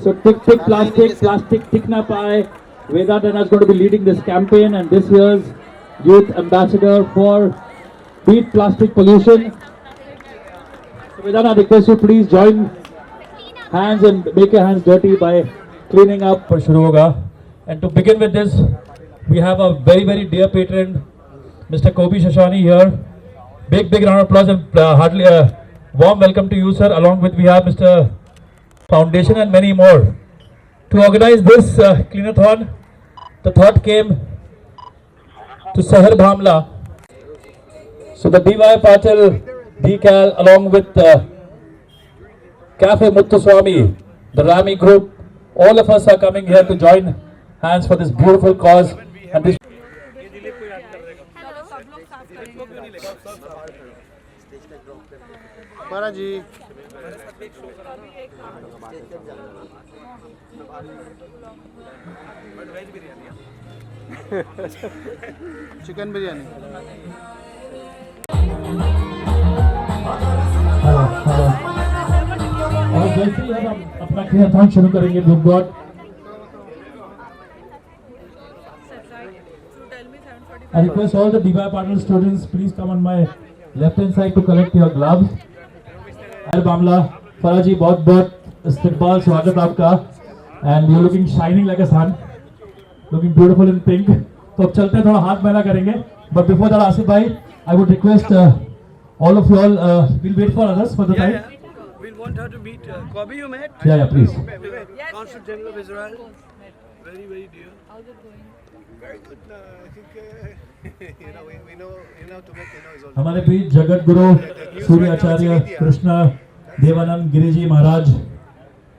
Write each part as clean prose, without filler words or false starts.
So tick plastic tick na pae. Vedanta is going to be leading this campaign and this year's youth ambassador for beat plastic pollution. So Vedanta, I request you please join hands and make your hands dirty by cleaning up for shuru hoga. And to begin with this, we have a very dear patron, Mr. Kobi Shashani here. Big round of applause and heartily warm welcome to you, sir. Along with we have Mr. Foundation and many more. To organize this cleanathon, the thought came to Sahar Bhamla. So the DY Patil, DCAL along with Cafe Muttuswamy, the Rami group, all of us are coming here to join hands for this beautiful cause. And this जी chicken biryani और जैसे ही हम अपना क्रियाथन शुरू करेंगे we've got I request all the DY Patil students please come on my left hand side to collect your gloves. Sahar Bhamla, Faraji, बहुत इस्तकबाल स्वागत आपका and you're looking shining like a sun, looking beautiful in pink. तो अब चलते हैं थोड़ा हाथ मैला करेंगे. But before that, Asif bhai, I would request all of you all we'll wait for others for the time. We'll want her to meet Kobi. You met? Yeah, please. Consul General of Israel. Very dear. How's it going? Very good. I think we know to make is also. हमारे बीच जगत गुरु सूर्य आचार्य कृष्णा देवानंद गिरिजी महाराज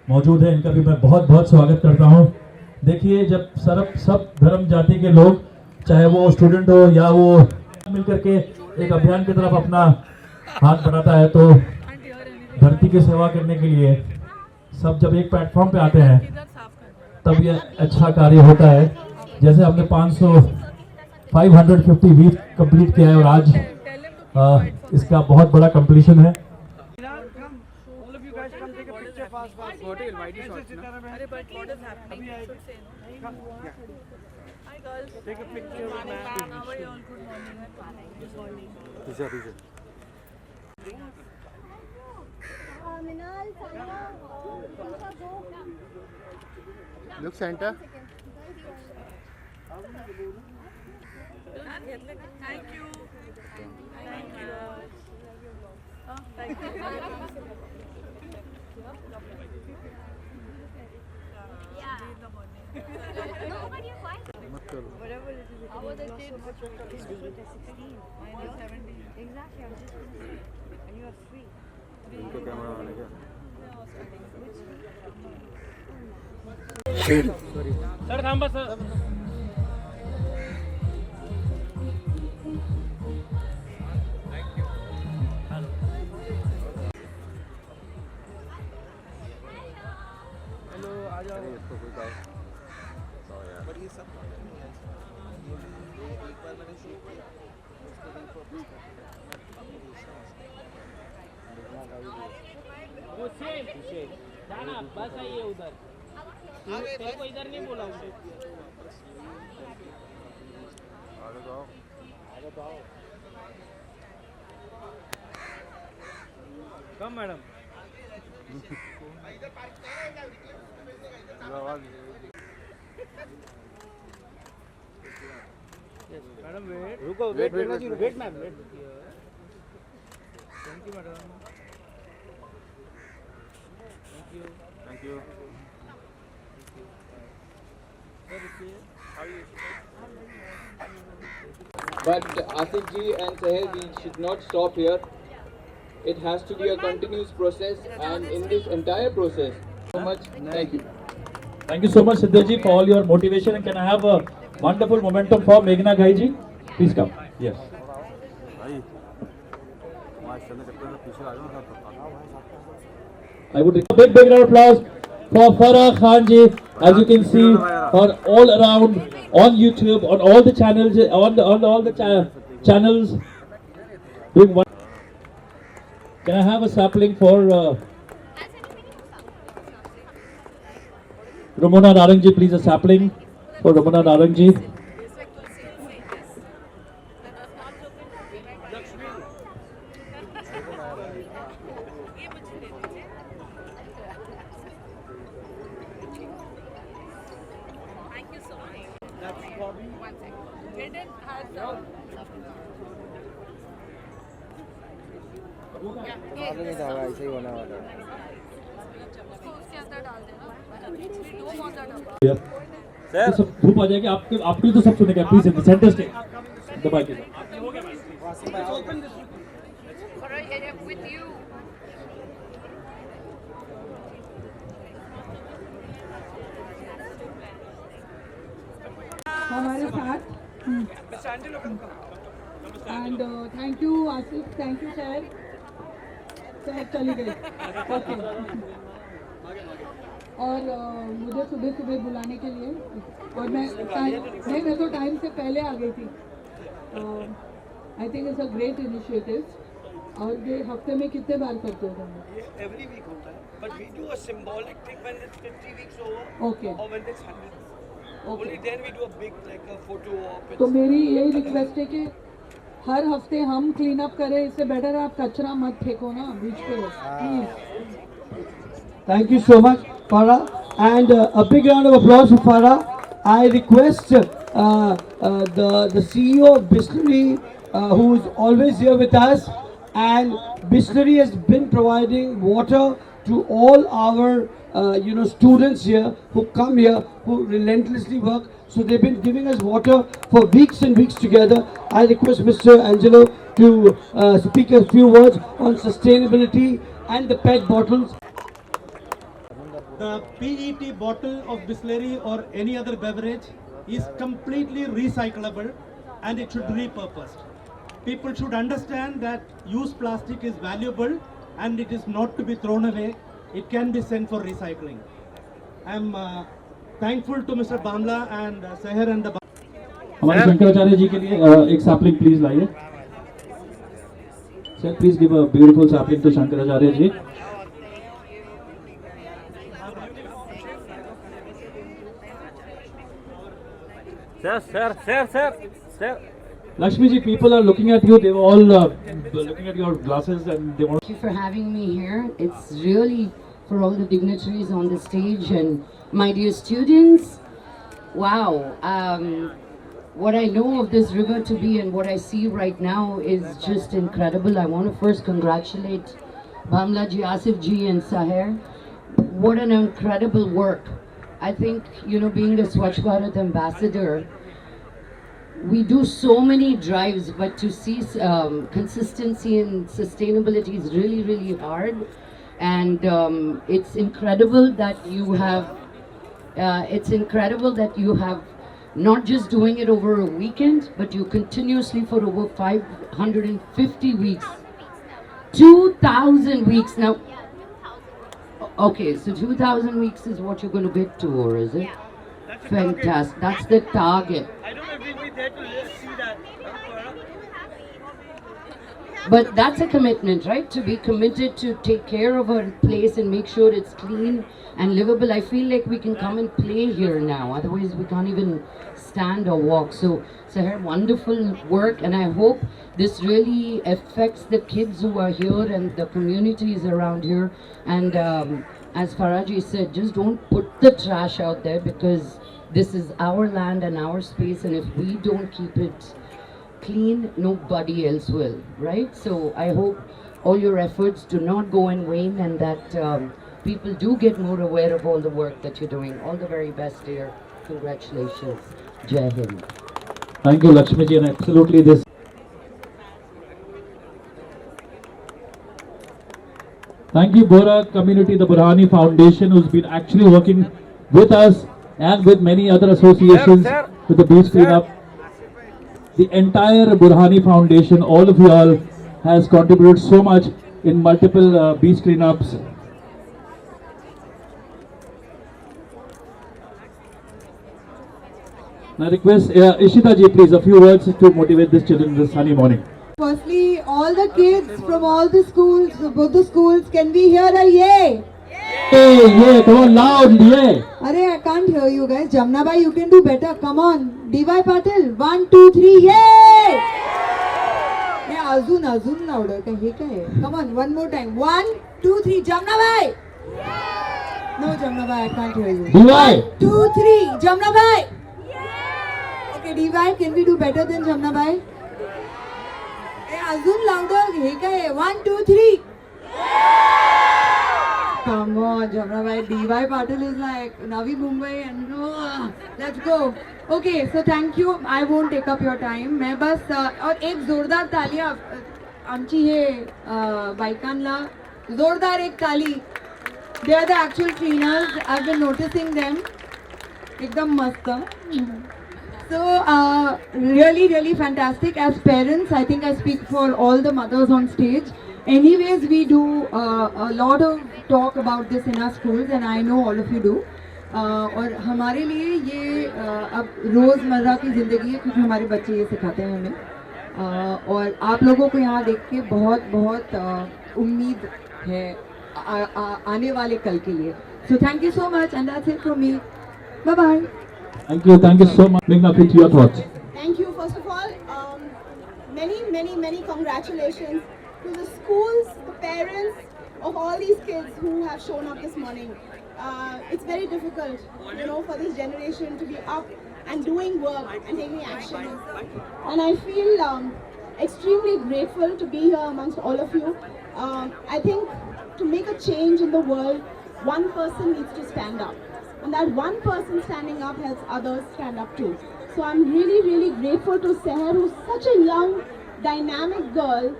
मौजूद है. इनका भी मैं बहुत स्वागत करता हूँ. देखिए जब सब धर्म जाति के लोग चाहे वो स्टूडेंट हो या वो मिलकर के एक अभियान की तरफ अपना हाथ बढ़ाता है तो धरती की सेवा करने के लिए सब जब एक प्लेटफॉर्म पे आते हैं तब ये अच्छा कार्य होता है. जैसे हमने 550 वीक कंप्लीट किया है और आज इसका बहुत बड़ा कंप्लीशन है. Look center. Thank you. Whatever it is. How was the kid? Excuse me. 16. Mine is 17. Exactly. I'm just and you have 3. इनको कैमरा आने का सर थांबा सर. हेलो आ जाओ. इसको कोई कहो बट ये सब एक बार मैंने शूट किया हुसैन जाना बस आइए उधर. तेरे को इधर नहीं बोला उसे. आगे तो आओ. Come madam. Madam wait. रुको wait ma'am wait. Thank you madam. Thank you. But Asif ji and Sahel, we should not stop here. It has to be a continuous process, and in this entire process, so much. Thank you. Thank you so much Siddharth ji for all your motivation. And can I have a wonderful momentum for Meghna Ghai ji? Please come. Yes. I would request a big round of applause for Farah Khan ji. As you can see, her all around on YouTube, on all the channels, on all the channels, doing one. Can I have a sapling for Ramona Narangji, please, a sapling for Ramona Narangji. Thank you so much. One second. Hidden has उसको उसके अंदर डाल देना। दो मौजा डब्बा। Sir सब धूप आ जाएगी आपके आपके लिए तो सब सुनेगा please in the centre stage दबा के Alright, with you. हमारे साथ and thank you Asif, thank you sir. Sir चली गई ओके। और मुझे सुबह सुबह बुलाने के लिए, और मैं तो टाइम से पहले आ गई थी। I think it's a great initiative. और ये हफ्ते में कितने बार करते हो तुम? ये every week होता है, but we do a symbolic thing when it's 50 weeks over, Okay. or when it's 100. Okay. Only then we do a big like a photo op. तो मेरी यही रिक्वेस्ट है कि हर हफ्ते हम क्लीन अप करें, इससे बेटर आप कचरा मत फेंको ना बीच पे please. Thank you so much, Farah. And a big round of applause for Farah. I request the CEO of Bisleri, who is always here with us, and Bisleri has been providing water to all our students here who come here, who relentlessly work. So they've been giving us water for weeks and weeks together. I request Mr. Angelo to speak a few words on sustainability and the PET bottles. The PET bottle of Bisleri or any other beverage is completely recyclable and it should be repurposed. People should understand that used plastic is valuable and it is not to be thrown away. It can be sent for recycling. I am thankful to Mr. Bamla and Seher and the हमारे शंकराचार्य जी के लिए एक sapling please लाइए sir please give a beautiful sapling to Shankaracharya ji Sir. Lakshmi ji, people are looking at you. They were all looking at your glasses and they want. Thank you for having me here. It's really for all the dignitaries on the stage and my dear students. Wow. What I know of this river to be and what I see right now is just incredible. I want to first congratulate Bamla ji, Asif ji and Saher. What an incredible work. I think, being the Swachh Bharat ambassador, we do so many drives, but to see consistency and sustainability is really, really hard. And it's incredible that you have, not just doing it over a weekend, but you continuously for over 550 weeks, 2,000 weeks now. Okay, so 2,000 weeks is what you're going to get to, or is it? That's Fantastic. That's the target. I don't know if we'll be there to see that. But that's a commitment, right? To be committed to take care of our place and make sure it's clean and livable. I feel like we can come and play here now. Otherwise, we can't even stand or walk. So, Seher, wonderful work. And I hope this really affects the kids who are here and the communities around here. And as Faraji said, just don't put the trash out there because this is our land and our space. And if we don't keep it clean, nobody else will, right? So I hope all your efforts do not go in vain and that people do get more aware of all the work that you're doing. All the very best, dear. Congratulations. Jai Hind. Thank you, Lakshmi ji, and absolutely this. Thank you, Bora community, the Burhani Foundation, who's been actually working with us and with many other associations with the beach cleanup. The entire Burhani Foundation, all of you all, has contributed so much in multiple beach cleanups. I request Ishita ji, please, a few words to motivate these children this sunny morning. Firstly, all the kids from all the schools, both the schools, can we hear a yay? Yeah, come on, loud, yeah. Arey, I can't hear you guys. Jamna bhai, you can do better. Come on. DY Patil. 1, 2, 3. Yay! Yeah, azun louder. Come on, one more time. 1, 2, 3. Jamna bhai. No, Jamna bhai, I can't hear you. DY. 1, 2, 3. Jamna bhai. Okay, DY, can we do better than Jamna bhai? Yeah, azun louder. 1, 2, 3. Come on, Jamna bhai. DY Patil is like Navi Mumbai and let's go. Okay, so thank you. I won't take up your time. मैं बस और एक जोरदार तालियां आमची हे बायकांना जोरदार एक ताली. They are the actual cleaners. I've been noticing them. एकदम मस्त. So really fantastic. As parents, I think I speak for all the mothers on stage. Anyways, we do a lot of talk about this in our schools and I know all of you do. और हमारे लिए ये अब रोज़मर्रा की ज़िंदगी है क्योंकि हमारे बच्चे ये सिखाते हैं हमें और आप लोगों को यहाँ देख के बहुत उम्मीद है आने वाले कल के लिए. So thank you so much and that's it from me. Bye bye. Thank you so much. Meghna, please your thoughts. Thank you. First of all, many congratulations to the schools, the parents of all these kids who have shown up this morning. It's very difficult, for this generation to be up and doing work and taking action. And I feel extremely grateful to be here amongst all of you. I think to make a change in the world, one person needs to stand up. And that one person standing up helps others stand up too. So I'm really grateful to Seher, who's such a young, dynamic girl.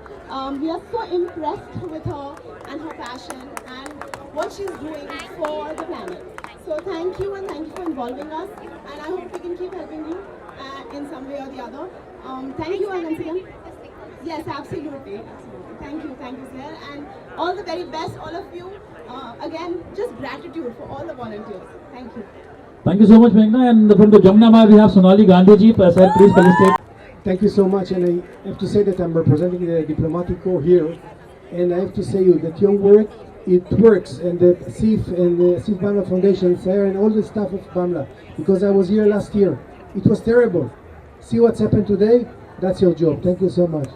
We are so impressed with her and her passion and what she's doing for the planet. So thank you and thank you for involving us. And I hope we can keep helping you in some way or the other. Thank you and once again. Yes, absolutely. Thank you, Seher. And all the very best, all of you. Again, just gratitude for all the volunteers. Thank you. Thank you so much, Meghna. And from the Jamna, we have Sonali Gandhi ji. Sir, please felicitate. Thank you so much, and I have to say that I'm representing the Diplomatico here, and I have to say you that your work, it works, and the SIF and the SIF Bamla Foundation, Sarah, and all the staff of Bamla, because I was here last year. It was terrible. See what's happened today? That's your job. Thank you so much.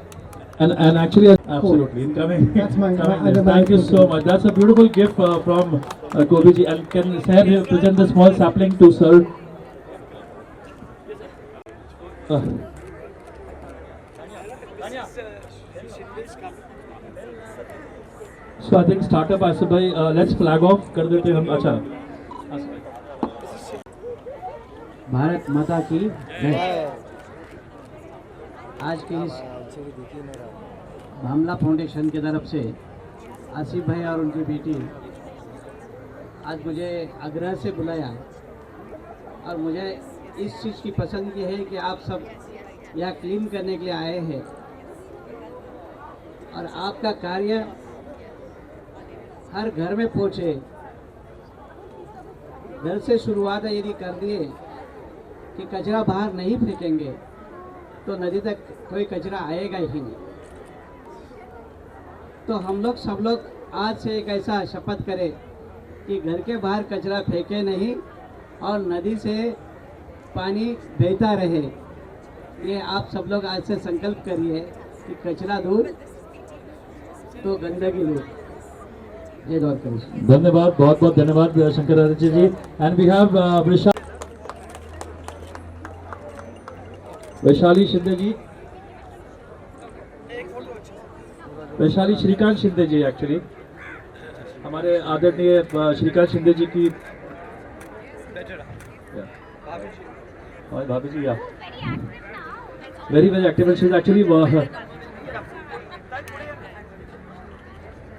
And actually, absolutely, incoming. That's my Thank you so much. That's a beautiful gift from Kobi ji. And can Sarah present the small sapling to sir? So I think startup Asif bhai, let's flag off कर देते हम. अच्छा. भारत माता की जय. आज के इस बामला फाउंडेशन की तरफ से आसिफ भाई और उनकी बेटी आज मुझे आग्रह से बुलाया और मुझे इस चीज़ की पसंद की है कि आप सब यहाँ क्लीन करने के लिए आए हैं और आपका कार्य हर घर में पहुँचे. घर से शुरुआत यदि कर दिए कि कचरा बाहर नहीं फेंकेंगे तो नदी तक कोई कचरा आएगा ही नहीं. तो हम लोग सब लोग आज से एक ऐसा शपथ करें कि घर के बाहर कचरा फेंके नहीं और नदी से पानी बहता रहे. ये आप सब लोग आज से संकल्प करिए कि कचरा दूर तो गंदगी दूर. जय द्वारकाधीश. धन्यवाद, बहुत बहुत धन्यवाद Shankaracharya ji. And we have Vaishali Shinde ji. Vaishali Shrikant Shinde ji actually हमारे आदरणीय श्रीकांत शिंदे जी की भाभी जी. Yeah very very active. She is actually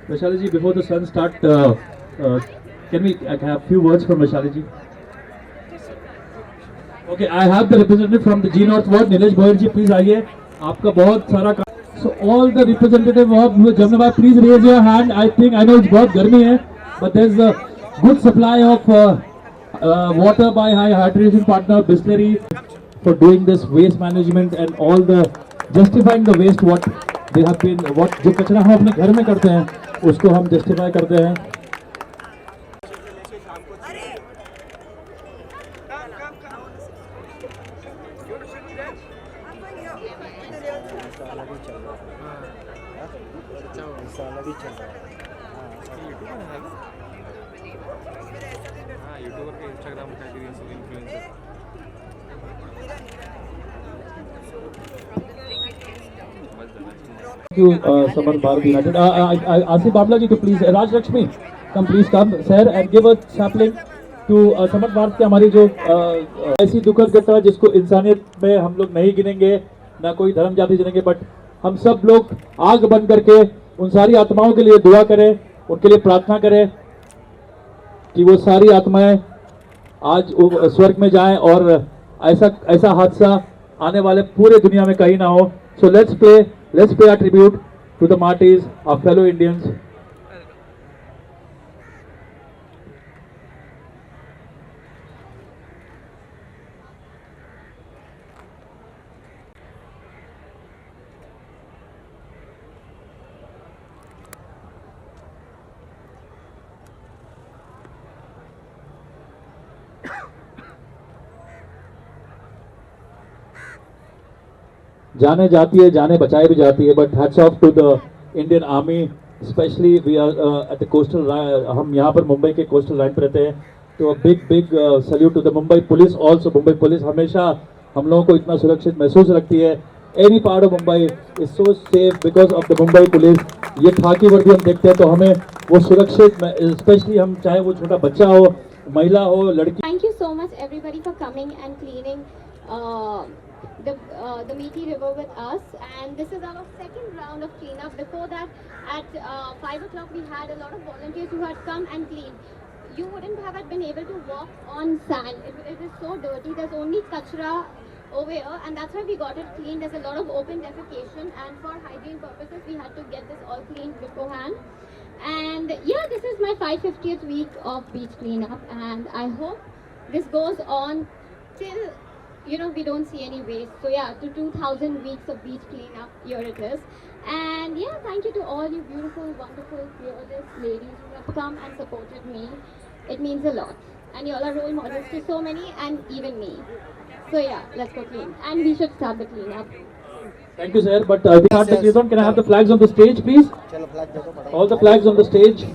Vaishali ji, before the sun start, can we have few words from Vaishali ji? Okay, I have the representative from the G North Ward, Nilesh Goyal ji, please आइए. आपका बहुत सारा काम. So all the representative of Jamnabai, please raise your hand. I know it's बहुत गर्मी है, but there's a good supply of water by High Hydration Partner Bisleri for doing this waste management and all the justifying the waste what they have been, what जो कचरा हम अपने घर में करते हैं उसको हम जस्टिफाई करते हैं. Thank you, Samar Bharat United. Asif Babla ji to please, Raj Lakshmi, please come, sir, and give a sapling to समर्थ भारत की हमारी जो ऐसी दुखद घटना जिसको इंसानियत में हम लोग नहीं गिनेंगे, ना कोई धर्म जाति गिनेंगे, बट हम सब लोग आग बन करके उन सारी आत्माओं के लिए दुआ करें, उनके लिए प्रार्थना करें कि वो सारी आत्माएं आज स्वर्ग में जाएं और ऐसा हादसा आने वाले पूरे दुनिया में कहीं ना हो. So let's pay our tribute to the martyrs, our fellow Indians. जाने जाती है, जाने बचाई भी जाती है, but hats off to the Indian army, specially we are at the coastal, हम यहाँ पर मुंबई के कोस्टल लाइन पर रहते हैं, तो big salute to the Mumbai police also. Mumbai police हमेशा हम लोगों को इतना सुरक्षित महसूस रखती है. Any part of Mumbai is so safe because of the Mumbai police. ये खाकी वर्दी हम देखते हैं तो हमें वो सुरक्षित, स्पेशली हम चाहे वो छोटा बच्चा हो, महिला हो, लड़की. Thank you so much everybody for coming and cleaning the Meठी River with us, and this is our second round of cleanup. Before that, at 5 o'clock we had a lot of volunteers who had come and cleaned. You wouldn't have been able to walk on sand. It is so dirty. There's only kachra over here, and that's why we got it cleaned. There's a lot of open defecation, and for hygiene purposes we had to get this all cleaned beforehand. And yeah, this is my 550th week of beach cleanup, and I hope this goes on till we don't see any waste. So yeah, to 2000 weeks of beach cleanup, here it is. And yeah, thank you to all you beautiful, wonderful, fearless ladies who have come and supported me. It means a lot. And you all are role models to so many, and even me. So yeah, let's go clean. And we should start the cleanup. Thank you, sir. But we start the clean. Can I have the flags on the stage, please? All the flags on the stage.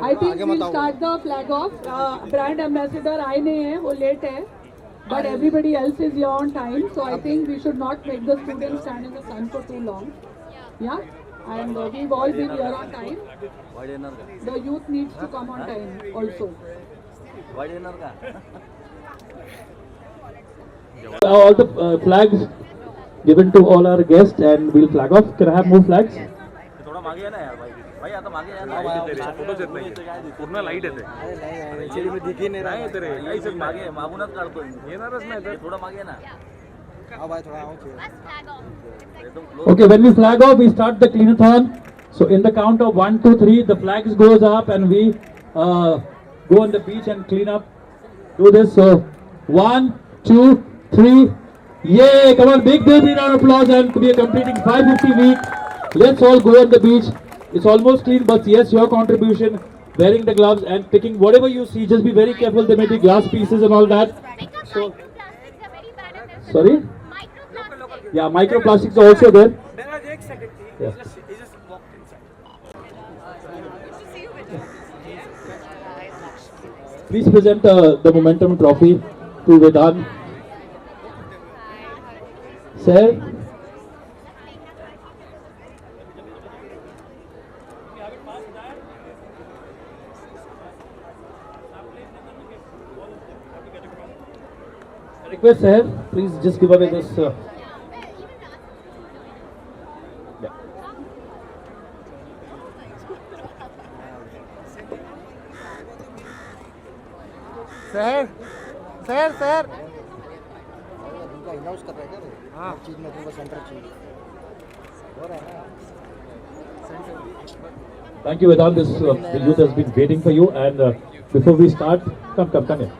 I think we'll start the flag off. Brand ambassador आए नहीं हैं, वो late है. But everybody else is here on time, so I think we should not make the students stand in the sun for too long. Yeah, and we've all been here on time. The youth needs to come on time also. All the flags given to all our guests, and we'll flag off. Can I have more flags? फोटोच येत नाही पूर्ण light येते नाही तर काहीच मागे मागूनच काढतोय येणारच नाही तर थोडं मागे ना. Okay, when we flag off, we start the cleanathon. So in the count of 1, 2, 3, the flags goes up and we go on the beach and clean up. Do this. So 1, 2, 3. Yay! Come on, big round of applause, and we are completing 550 week. Let's all go on the beach. It's almost clean, but yes, your contribution, wearing the gloves and picking whatever you see. Just be very careful. There may be glass pieces and all that. So, sorry? Yeah, microplastics are also there. Yeah. Please present the Momentum Trophy to Vedant. Sir. Request, sir, please just give away this. Yeah. Sir sir sir उनका announce कर रहे हैं क्या? हाँ चीज में तुमको centre चाहिए हो रहा है ना. Thank you, Vedant. This the youth has been waiting for you, and before we start, come here.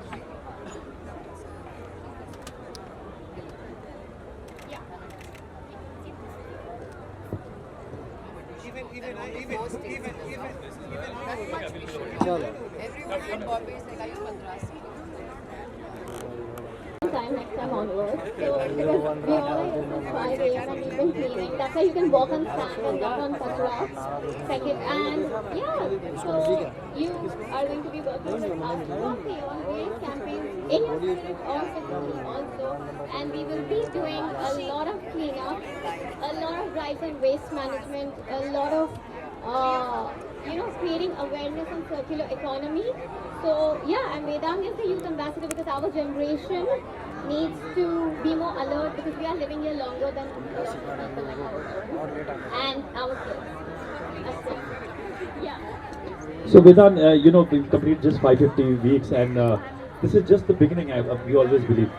Next time onwards. So because we all at 5 a.m. and we've been cleaning. That's why you can walk on sand and walk on kachra, second, and yeah. So you are going to be working with us for the on various campaigns in your school or facility also, and we will be doing a lot of cleanup, a lot of drives on waste management, a lot of creating awareness on circular economy. So yeah, I'm Vedang is the youth ambassador because our generation needs to be more alert because we are living here longer than a lot of people like ourselves and our kids. That's it. Yeah. So Vedant, we've completed just 550 weeks, and this is just the beginning. We always believe.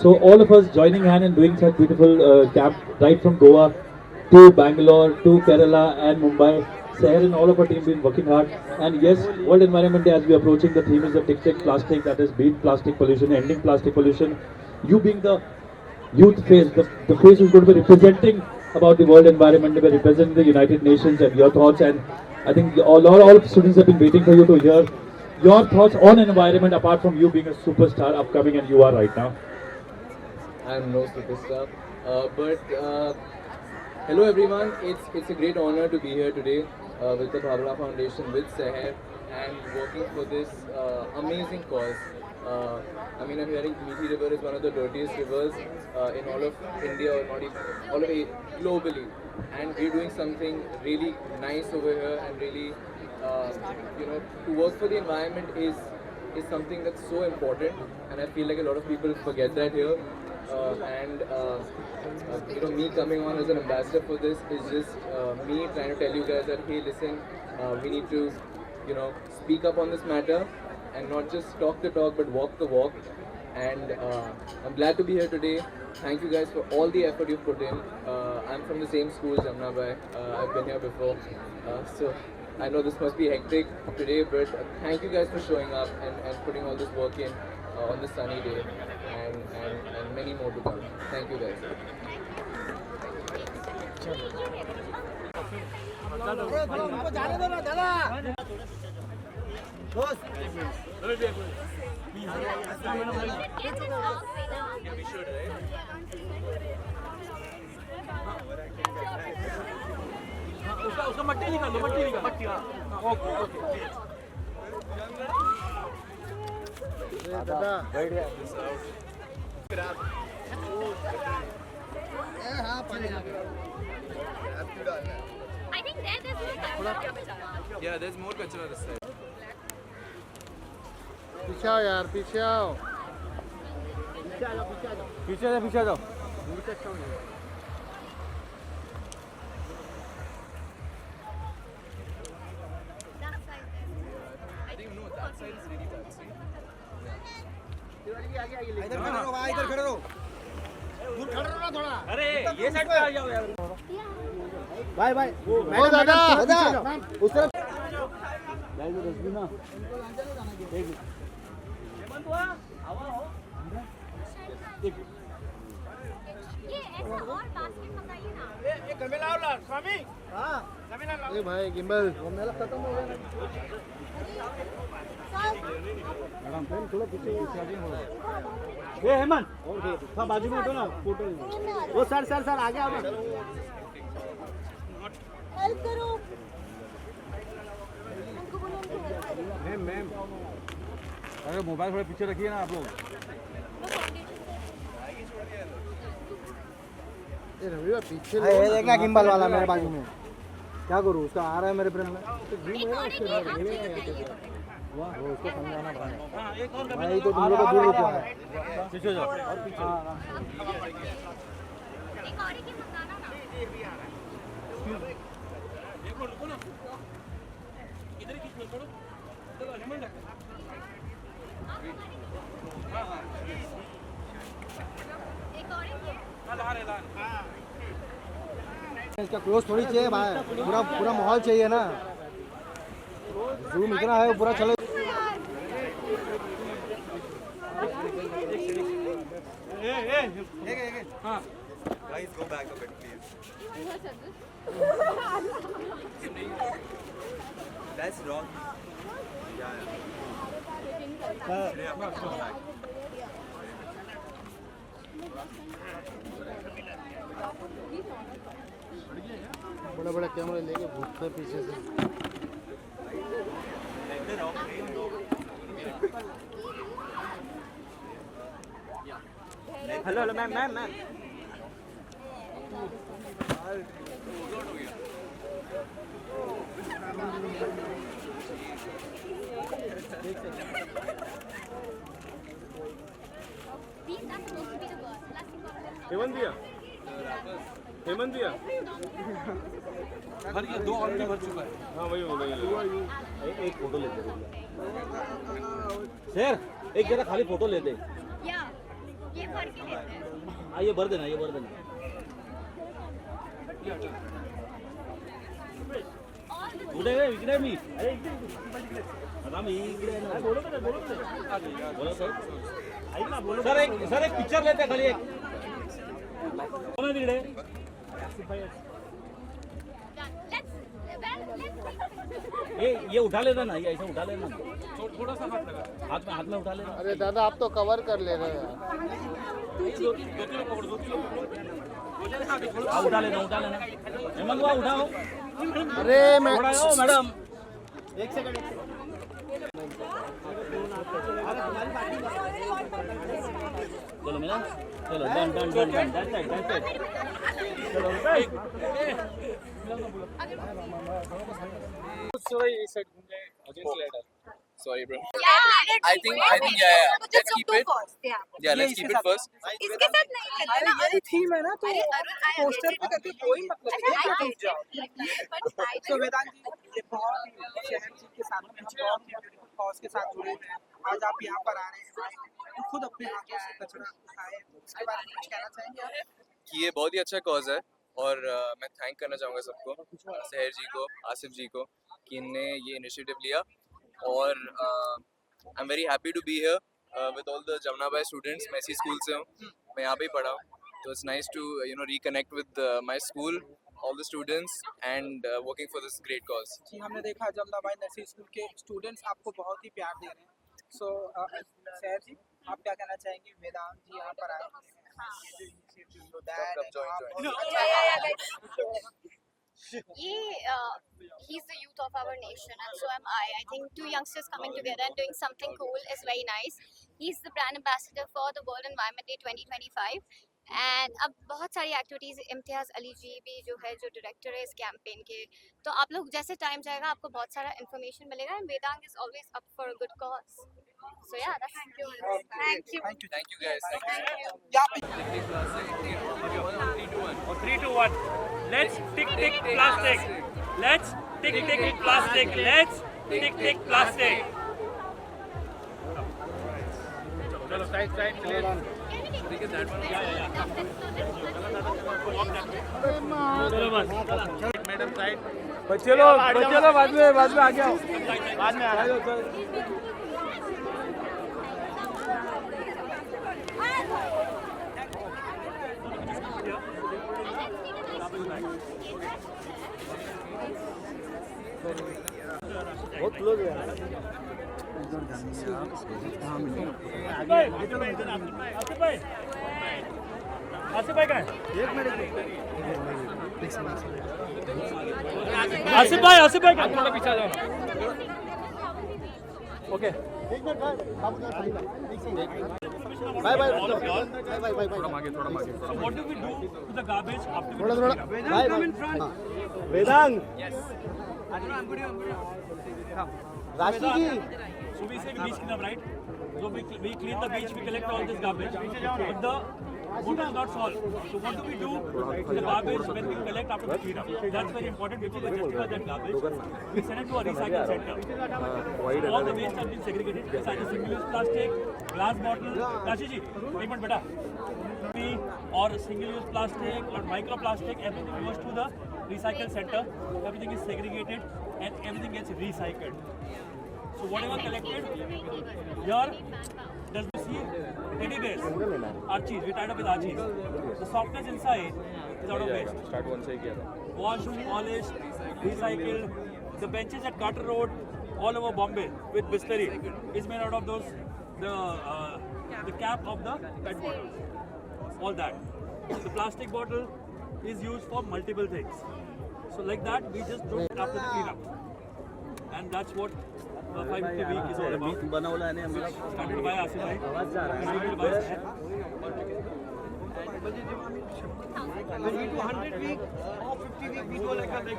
So all of us joining hand and doing such beautiful camp right from Goa to Bangalore to Kerala and Mumbai. Seher and all of our team been working hard, and yes, World Environment Day as we are approaching, the theme is the Tick Tick Plastic, that is beat plastic pollution, ending plastic pollution. You being the youth face, the face who's going to be representing about the World Environment Day, representing the United Nations, and your thoughts, and I think all students have been waiting for you to hear your thoughts on environment apart from you being a superstar upcoming, and you are right now. I'm no superstar, but hello everyone. It's a great honor to be here today with the Bhabra Foundation, with Seher, and working for this amazing cause. I'm hearing Methi River is one of the dirtiest rivers in all of India, or not even all of it, globally, and we're doing something really nice over here, and really, to work for the environment is something that's so important, and I feel like a lot of people forget that here. Me coming on as an ambassador for this is just me trying to tell you guys that, hey, listen, we need to, speak up on this matter and not just talk the talk but walk the walk. And I'm glad to be here today. Thank you guys for all the effort you've put in. I'm from the same school, Jamna Bhai. I've been here before, so I know this must be hectic today, but thank you guys for showing up and putting all this work in on this sunny day, and many more to come. Thank you guys. उसका मट्टी निकाल लो, मट्टी हाँ okay दादा बैठ गया हाँ पानी I think there's more. Yeah, there's more kachra this side. पीछे आओ यार, पीछे आओ, पीछे आ जाओ। इधर खड़े रहो, दूर खड़े रहो ना थोड़ा। अरे ये साइड पे आ जाओ यार। Bye bye. ओ दादा उस तरफ ना ये ऐसा और बास्केट मंगाइए ना। ये कमेला वाला स्वामी। हाँ कमेला लाओ। ये भाई गिम्बल मेला खत्म हो गया ना। मैडम फ्रेंड थोड़ा पीछे चार्जिंग हो रहा है। ये हेमंत और था बाजू में तो ना फोटो। वो सर आगे आओ ना। हेल्प करो। मैम अरे मोबाइल थोड़ा पीछे रखिए ना आप लोग। ये रवि पीछे ये देखना गिम्बल वाला मेरे बाजू में। क्या करूँ, उसका आ रहा है मेरे फ्रेंड में तो जूम है ना उसके वाह वो उसको समझाना पड़ेगा। हां एक और भाई तो तुम लोग को दूर रुको है पीछे जाओ और पीछे एक और की मंगाना ना। देखो रुको ना, इधर की छोड़ो तो हेमंत हां हां एक और ये हां इसका क्लोज थोड़ी चाहिए भाई, पूरा माहौल चाहिए ना। जूम इतना है पूरा चले। हां Guys, go back a bit, please. That's wrong. Yeah. Yeah, go back. बड़ा बड़ा कैमरा लेके भूखते पीछे से hello hello ma'am ma'am ma'am Hemant भैया हेमंत भैया भर ये 2 ऑलरेडी भर चुका है। हाँ वही एक फोटो लेते सर, एक जरा खाली फोटो लेते। या ये भर के लेते हैं। हाँ ये भर देना, ये भर देना। कुठे गे इकडे मी आता मी इकडे ना बोलो सर ऐक ना बोलो सर एक पिक्चर लेते खाली एक कोण आहे तिकडे ये उठा लेना ना, ये ऐसा उठा लेना, थोड़ा सा हाथ लगा हाथ में उठा लेना। अरे दादा आप तो कवर कर ले रहे हैं यार उठा लेना हेमंत हुआ उठाओ। अरे मैं मैडम एक सेकंड चलो मेरा चलो done done done done that's it चलो Sorry, bro. Yeah, I think yeah. Let's keep it. Yeah, let's keep it first. इसके साथ नहीं करना ना। अरे थीम है ना तो पोस्टर पे करके कोई मतलब नहीं टूट जाओ। तो वेदांत जी ये बहुत ही शहर जी के साथ में बहुत ब्यूटीफुल कॉज के साथ जुड़े हुए हैं। आज आप यहाँ पर आ रहे हैं तो खुद अपने हाथों से कचरा उठाए, इसके बारे में कुछ कहना चाहेंगे आप? कि ये बहुत ही अच्छा कॉज है और मैं थैंक करना चाहूँगा सबको, सहर जी को, आसिफ जी को, कि इनने ये इनिशिएटिव लिया और I am very happy to be here with all the Jamuna Bai students. मैं इसी स्कूल से हूँ, मैं यहाँ पे ही पढ़ा हूँ, तो it's nice to reconnect with my school, all the students and working for this great cause. जी हमने देखा जमुना बाई नर्सरी स्कूल के स्टूडेंट्स आपको बहुत ही प्यार दे रहे हैं। सो सहर जी आप क्या कहना चाहेंगे? वेदांत जी यहाँ पर आए He's the youth of our nation and so am I. I think two youngsters coming together and doing something cool is very nice. He's the brand ambassador for the World Environment Day 2025 and अब बहुत सारी activities, इम्तियाज़ अली जी भी जो है जो director है इस campaign के, तो आप लोग जैसे टाइम जाएगा आपको बहुत सारा इन्फॉर्मेशन मिलेगा and Vedang is always up for a good cause. So yeah, that's thank you guys. Thank you. Yeah. 3, 2, 1. Let's tick plastic. Let's tick plastic. Let's tick plastic. चलो साइड प्लीज। चलो बस मैडम साइड। चलो बाद में आ जाओ, बाद में आ जाओ। बहुत क्लोज है आसिफ भाई का है? एक मिनट आसिफ भाई का थोड़ा पीछे आ जाओ। ओके एक मिनट बाय बाय थोड़ा मागे what do we do to the garbage after थोड़ा by Vedang Yes. Rashi ji So we say beach cleanup, right? So we clean the beach, we collect all this garbage. But the water is not solved. So what do we do with the garbage when we collect after the cleanup? That's very important because we justify that garbage. We send it to a recycle center. So all the waste has been segregated. Besides the single-use plastic, glass bottle. Rashi ji, एक minute बेटा. Or single-use plastic or microplastic, everything goes to the recycle center. Everything is segregated and everything gets recycled. So whatever collected here, does we see see teddy bears, Archies, we tied up with Archies. The softness inside is out of waste. Washed, polished, recycled. The benches at Carter Road, all over Bombay with Bisleri is made out of those, the cap of the pet bottle. All that. The plastic bottle is used for multiple things. So like that, we just do it after the cleanup. And that's what 550 week is all about. Started by Asif bhai. Distributed by Sahar. When we do 100 week or 50 week, we go like a big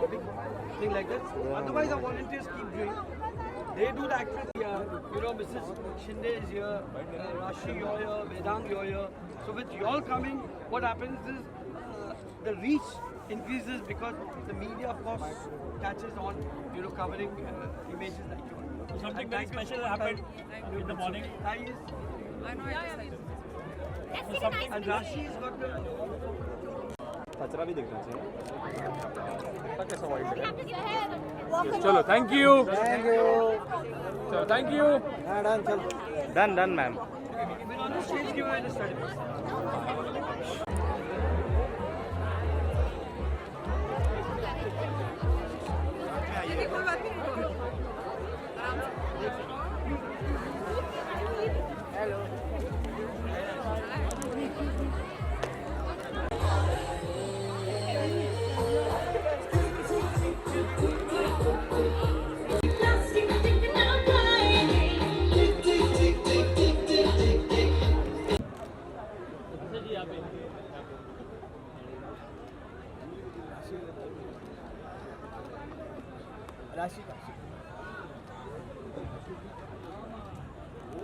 thing like this. Otherwise, our volunteers keep doing. They do the activity. Mrs. Shinde is here, Rashi, you're here, Vedant, you're here. So with you all coming, what happens is the reach increases because the media, of course, catches on, covering images like you. Something very special happened in the morning. And Rashi's got the... कचरा भी दिखना चाहिए चलो thank you चलो thank you done done ma'am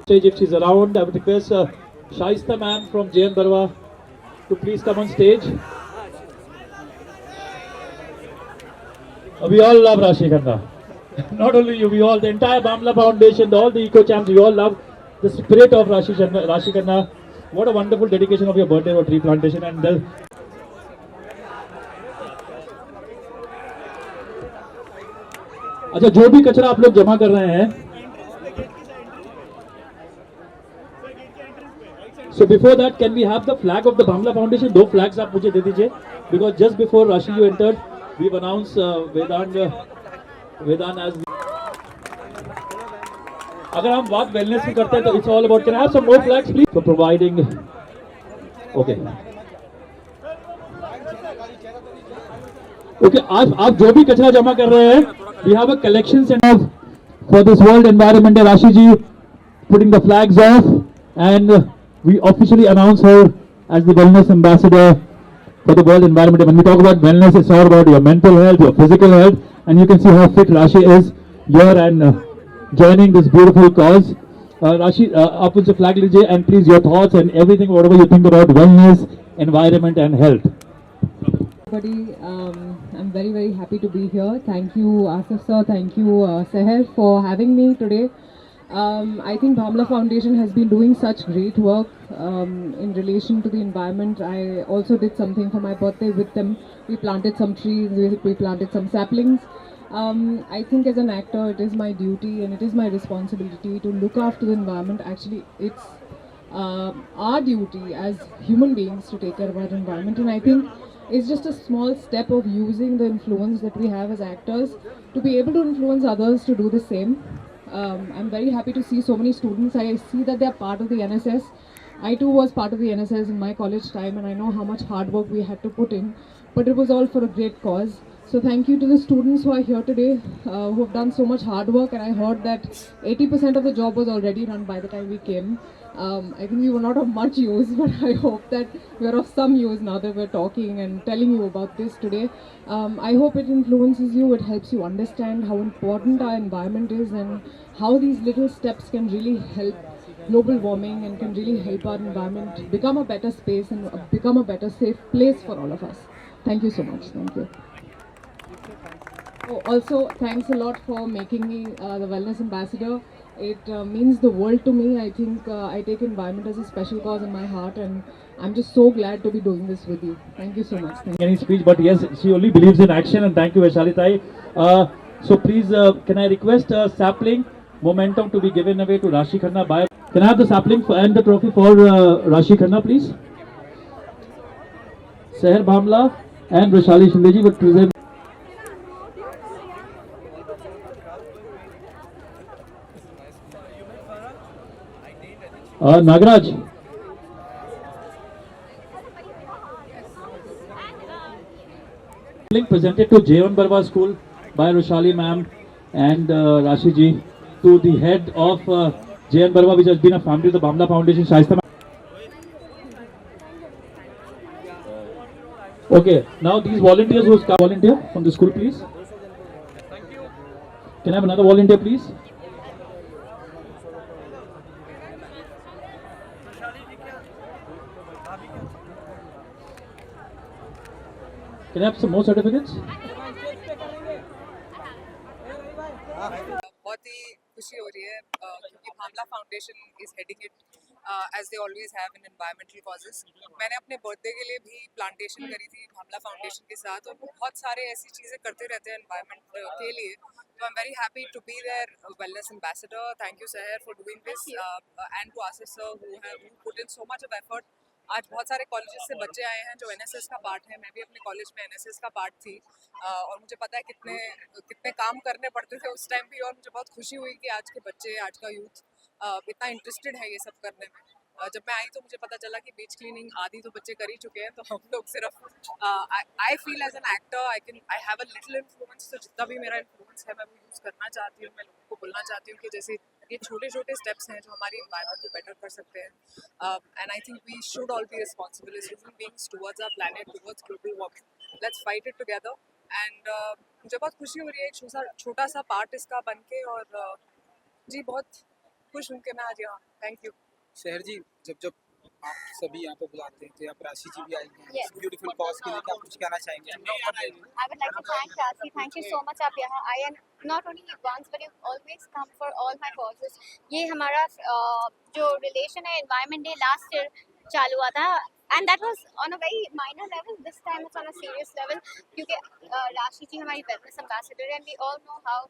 Stage if she's around, I would request Shaista ma'am from JN Barwa to please come on stage. We all love Rashi Khanna. Not only you, we all, the entire Bamla Foundation, all the eco champs, we all love the spirit of Rashi Khanna. What a wonderful dedication of your birthday or tree plantation. And अच्छा जो भी कचरा आप लोग जमा कर रहे हैं, so before that, can we have the flag of the Bamla Foundation? दो flags आप मुझे दे दीजिए, because just before Rashi you entered, we've announced Vedant as. अगर हम बात wellness की करते हैं तो it's all about. Can I have some more flags, please? For providing. Okay. Okay, आप जो भी कचरा जमा कर रहे हैं, we have a collection center for this World Environment Day. Rashi ji putting the flags off, and we officially announce her as the wellness ambassador for the World Environment Day. When we talk about wellness, it's all about your mental health, your physical health, and you can see how fit Rashi is here and joining this beautiful cause. Rashi, आप उनसे flag लीजिए, and please your thoughts and everything, whatever you think about wellness, environment and health. Everybody, I'm very, very happy to be here. Thank you, Asif sir. Thank you, Sahar, for having me today. I think Bamla Foundation has been doing such great work in relation to the environment. I also did something for my birthday with them. We planted some trees, we planted some saplings. I think as an actor, it is my duty and it is my responsibility to look after the environment. Actually, it's our duty as human beings to take care of our environment, and I think it's just a small step of using the influence that we have as actors to be able to influence others to do the same. I'm very happy to see so many students. I see that they're part of the NSS. I too was part of the NSS in my college time, and I know how much hard work we had to put in, but it was all for a great cause. So thank you to the students who are here today, who have done so much hard work, and I heard that 80% of the job was already done by the time we came. I think we were not of much use, but I hope that we are of some use now that we're talking and telling you about this today. I hope it influences you, it helps you understand how important our environment is and how these little steps can really help global warming and can really help our environment become a better space and become a better safe place for all of us. Thank you so much. Thank you. Oh, also, thanks a lot for making me the Wellness Ambassador. It means the world to me. I think I take environment as a special cause in my heart, and I'm just so glad to be doing this with you. Thank you so much. Thank you. Any speech, but yes, she only believes in action, and thank you, Vaishali Tai. So please, can I request a sapling momentum to be given away to Rashi Khanna by Can I have the sapling and the trophy for Rashi Khanna, please? Seher Bhamla and Roshali Shindeji would present. Nagaraj. Presented to J1 Barwa School by Roshali ma'am and Rashi ji, to the head of J1 Barwa, which has been a family of the Bhamla Foundation, Shaista ma'am. Okay, now these volunteers who come, volunteer from the school, please. Can I have another volunteer, please? Can I have some more certificates? बहुत ही खुशी हो रही है क्योंकि Bhamla foundation is heading it as they always have in environmental causes. मैंने अपने birthday के लिए भी प्लांटेशन करी थी भामला फाउंडेशन के साथ, और बहुत सारे ऐसी चीज़ें करते रहते हैं एनवायरमेंट के लिए। तो I am very happy to be their wellness ambassador. Thank you Sahar for doing this and to Asif sir who have put in so much of effort. आज बहुत सारे कॉलेजेस से बच्चे आए हैं जो एनएसएस का पार्ट है। मैं भी अपने कॉलेज में एनएसएस का पार्ट थी और मुझे पता है कितने काम करने पड़ते थे उस टाइम भी, और मुझे बहुत खुशी हुई कि आज के बच्चे, आज का यूथ इतना इंटरेस्टेड है ये सब करने में। जब मैं आई तो मुझे पता चला कि बीच क्लीनिंग आधी तो बच्चे कर ही चुके हैं, तो हम लोग सिर्फ I feel as an actor I have a little influence. तो जितना भी मेरा इन्फ्लुएंस है मैं वो यूज़ करना चाहती हूँ। मैं लोगों को बोलना चाहती हूँ कि जैसे ये छोटे छोटे स्टेप्स हैं जो हमारी एनवायरनमेंट को बेटर कर सकते हैं, and I think we should all be responsible as human beings towards our planet, towards global warming. Let's fight it together. And मुझे बहुत खुशी हो रही है एक छोटा सा पार्ट इसका बन के, और जी बहुत खुश हूँ कि मैं आज यहाँ। थैंक यू शहर जी। जब आप सभी यहाँ पे बुलाते हैं तो आप राशि जी भी आई हैं इस ब्यूटीफुल कॉज के लिए, क्या कुछ कहना चाहेंगे? I would like to thank Rasi. Thank you so much आप यहाँ आए, and not only once but you always come for all my causes. ये हमारा जो रिलेशन है एनवायरनमेंट डे लास्ट ईयर चालू हुआ था, and that was on a very minor level. This time it's on a serious level क्योंकि राशि जी हमारी wellness ambassador है, and we all know how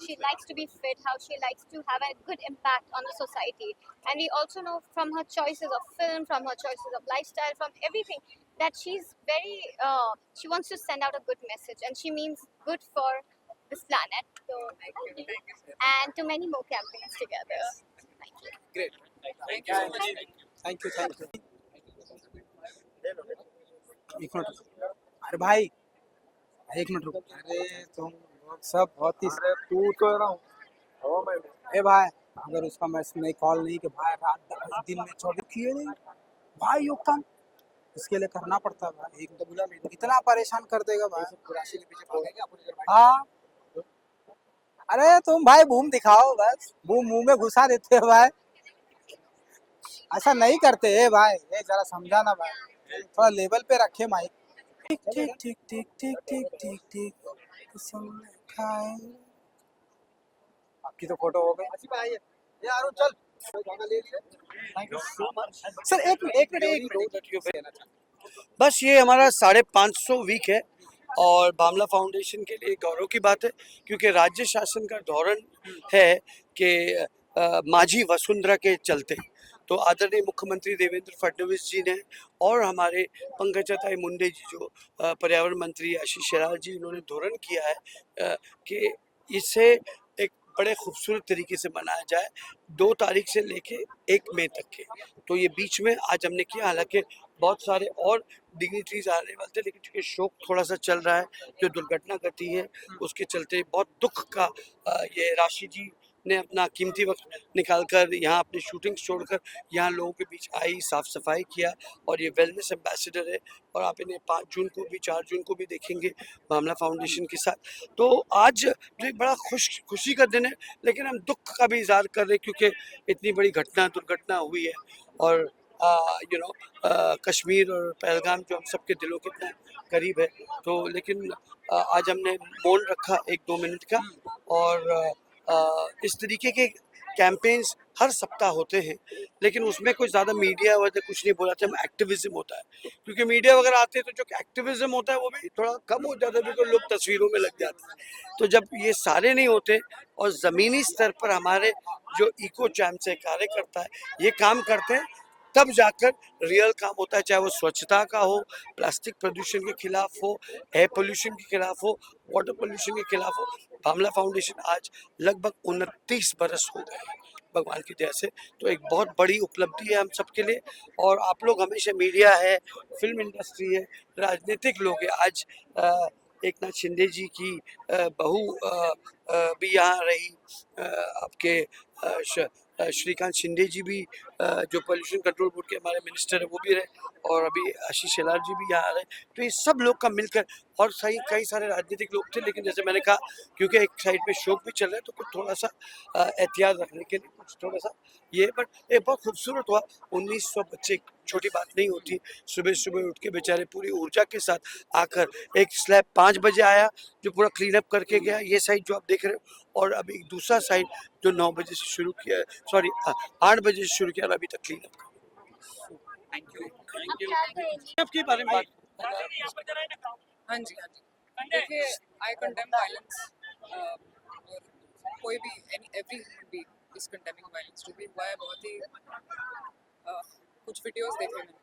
she likes to be fit, how she likes to have a good impact on the society, and we also know from her choices of film, from her choices of lifestyle, from everything, that she's very she wants to send out a good message, and she means good for this planet. So and to many more campaigns together. Thank you. Great. Thank you so much. Thank you. एक minute अरे भाई, एक minute रुको। अरे तुम लोग सब बहुत ही तू तो रहा हूँ ए भाई, अगर उसका मैं नहीं कॉल नहीं कि भाई रात दिन में 24 किए नहीं भाई, यो काम इसके लिए करना पड़ता है भाई। एक तो बोला नहीं, इतना परेशान कर देगा भाई। राशि के पीछे भागेंगे हाँ, अरे तुम भाई बूम दिखाओ, बस बूम मुंह में घुसा देते हो भाई, ऐसा नहीं करते है भाई। ये जरा समझाना भाई, थोड़ा लेवल पे रखे माइक। ठीक ठीक ठीक ठीक ठीक ठीक ठीक ठीक आपकी तो फोटो हो गई यार, चल सर एक मिनट बस, ये हमारा 550 वीक है और भामला फाउंडेशन के लिए गौरव की बात है, क्योंकि राज्य शासन का धोरण है कि माझी वसुंधरा के चलते तो आदरणीय मुख्यमंत्री देवेंद्र फडणवीस जी ने और हमारे पंकजाताई मुंडे जी जो पर्यावरण मंत्री आशीष शेलार जी, इन्होंने धोरण किया है कि इसे एक बड़े खूबसूरत तरीके से मनाया जाए 2 तारीख से लेके 1 मई तक के। तो ये बीच में आज हमने किया, हालांकि बहुत सारे और डिग्निटरीज आने वाले थे, लेकिन चूँकि शोक थोड़ा सा चल रहा है जो दुर्घटना घटी है उसके चलते बहुत दुख का ये राशि जी ने अपना कीमती वक्त निकालकर यहाँ अपनी शूटिंग छोड़कर यहाँ लोगों के बीच आई, साफ सफाई किया, और ये वेलनेस एम्बेसडर है। और आप इन्हें 5 जून को भी 4 जून को भी देखेंगे भामला फाउंडेशन के साथ। तो आज जो एक बड़ा खुशी का दिन है, लेकिन हम दुख का भी इजहार कर रहे हैं क्योंकि इतनी बड़ी दुर्घटना हुई है, और कश्मीर और पहलगाम जो हम सबके दिलों के इतना करीब है। तो लेकिन आज हमने मौन रखा 1-2 मिनट का, और इस तरीके के कैंपेन्स हर सप्ताह होते हैं, लेकिन उसमें कोई ज़्यादा मीडिया वगैरह कुछ नहीं बोला था, एक्टिविज्म होता है, क्योंकि मीडिया वगैरह आते हैं तो जो एक्टिविज्म होता है वो भी थोड़ा कम हो जाता है, बिल्कुल लोग तस्वीरों में लग जाते हैं। तो जब ये सारे नहीं होते और ज़मीनी स्तर पर हमारे जो इको चैम्प से कार्यकर्ता है ये काम करते हैं, तब जाकर रियल काम होता है, चाहे वो स्वच्छता का हो, प्लास्टिक प्रदूषण के खिलाफ हो, एयर पोल्यूशन के खिलाफ हो, वाटर पोल्यूशन के खिलाफ हो। भामला फाउंडेशन आज लगभग 29 बरस हो गए हैं भगवान की दया से, तो एक बहुत बड़ी उपलब्धि है हम सबके लिए। और आप लोग हमेशा, मीडिया है, फिल्म इंडस्ट्री है, राजनीतिक लोग हैं, आज एकनाथ शिंदे जी की बहू भी यहाँ रही, आपके श्रीकांत शिंदे जी भी जो पोल्यूशन कंट्रोल बोर्ड के हमारे मिनिस्टर है वो भी रहे, और अभी आशीष शेलार जी भी यहाँ रहे। तो ये सब लोग का मिलकर, और सही कई सारे राजनीतिक लोग थे, लेकिन जैसे मैंने कहा क्योंकि एक साइड पे शोक भी चल रहा है तो कुछ थोड़ा सा एहतियात रखने के लिए कुछ थोड़ा सा ये, बट ये बहुत खूबसूरत हुआ। 1900 बच्चे छोटी बात नहीं होती, सुबह सुबह उठ के बेचारे पूरी ऊर्जा के साथ आकर, एक स्लैब 5 बजे आया जो पूरा क्लीन अप करके गया, ये साइड जो आप देख रहे हो, और अभी दूसरा साइड जो 9 बजे से शुरू किया, सॉरी 8 बजे से शुरू किया और अभी तक क्लीन अप कर। आपके बारे में बात, हाँ जी हाँ जी, देखिए आई कंडेम वायलेंस, और कोई भी every human being is condemning violence. जो भी हुआ है, बहुत ही कुछ वीडियोस देखे मैंने,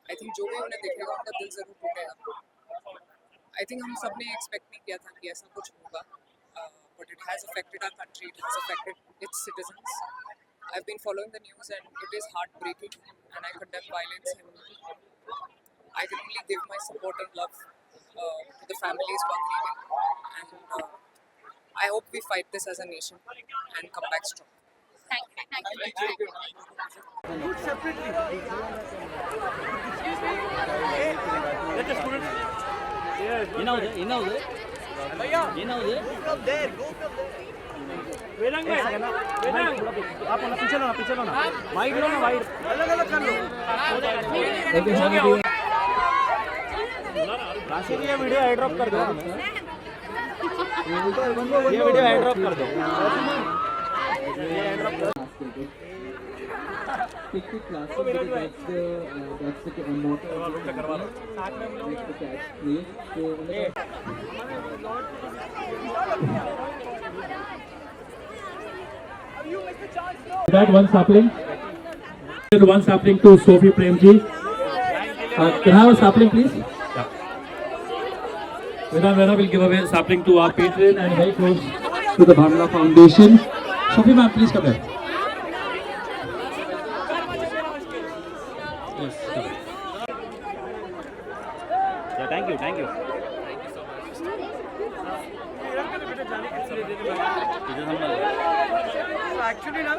आई थिंक जो भी उन्हें देखेगा उनका दिल जरूर टूटेगा। आई थिंक हम सब ने एक्सपेक्ट नहीं किया था कि ऐसा कुछ होगा, but it has affected our country, it has affected its citizens. I've been following the news and it is heartbreaking, and I condemn violence, and I can only give my support and love to the families who are grieving, and I hope we fight this as a nation and come back strong. Thank you. Let the students. Vedang भाई, वेदांग आप पीछे लो ना, wide लो ना, wide अलग कर लो, हो गया। राशि ये वीडियो एयर ड्रॉप कर दो, ये वीडियो एयर ड्रॉप कर दो, ये एयर ड्रॉप कर दो। Pick the classic because that's the motto of the company. Make the catch please. That one sapling. One sapling to Sophie Premji. Can I have a sapling please? Yeah. Vedanta will give away a sapling to our patron and very close to the Bhamla Foundation. Sophie ma'am, please come here. Yes. Yeah, thank you. Actually, now.